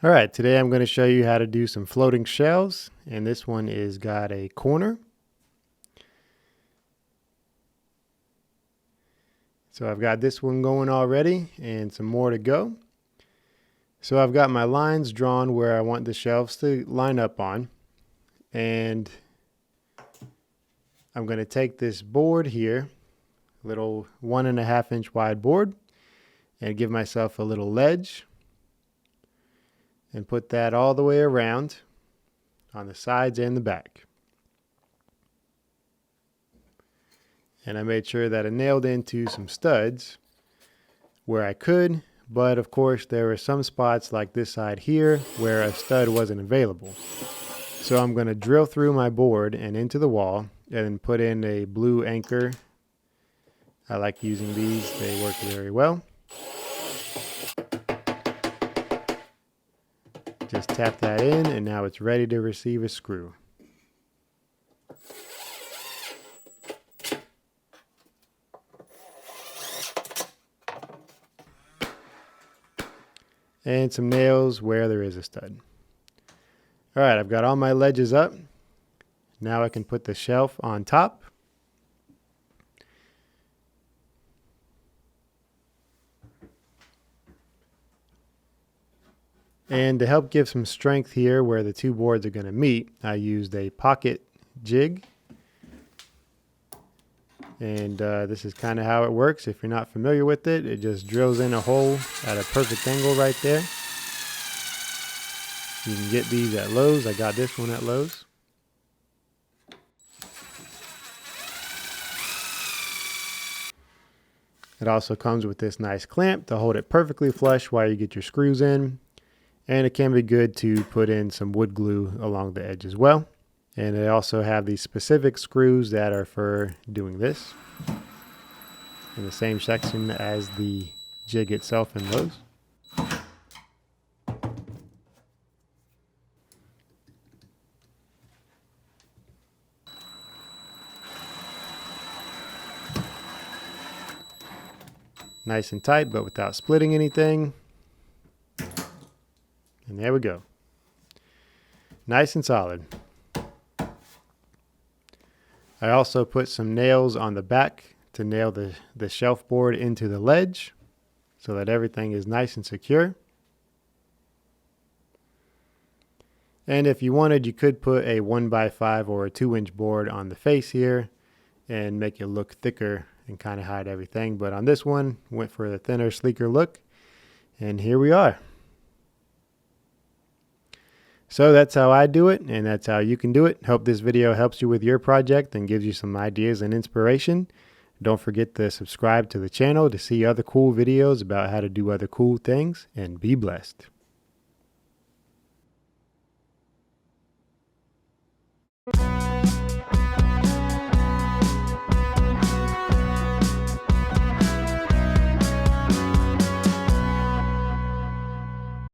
All right, today I'm going to show you how to do some floating shelves, and this one is got a corner. So I've got this one going already and some more to go. So I've got my lines drawn where I want the shelves to line up on, and I'm going to take this board here, little 1.5 inch wide board, and give myself a little ledge and put that all the way around on the sides and the back. And I made sure that I nailed into some studs where I could, but of course there were some spots like this side here where a stud wasn't available. So I'm going to drill through my board and into the wall and put in a blue anchor. I like using these, they work very well. Just tap that in and now it's ready to receive a screw. And some nails where there is a stud. Alright, I've got all my ledges up. Now I can put the shelf on top. And to help give some strength here where the two boards are going to meet, I used a pocket jig. And this is kind of how it works. If you're not familiar with it, it just drills in a hole at a perfect angle right there. You can get these at Lowe's. I got this one at Lowe's. It also comes with this nice clamp to hold it perfectly flush while you get your screws in. And it can be good to put in some wood glue along the edge as well. And they also have these specific screws that are for doing this in the same section as the jig itself in Lowe's. Nice and tight, but without splitting anything. And there we go. Nice and solid. I also put some nails on the back to nail the shelf board into the ledge so that everything is nice and secure. And if you wanted, you could put a 1x5 or a 2-inch board on the face here and make it look thicker and kind of hide everything. But on this one, went for the thinner, sleeker look. And here we are. So that's how I do it, and that's how you can do it. Hope this video helps you with your project and gives you some ideas and inspiration. Don't forget to subscribe to the channel to see other cool videos about how to do other cool things, and be blessed.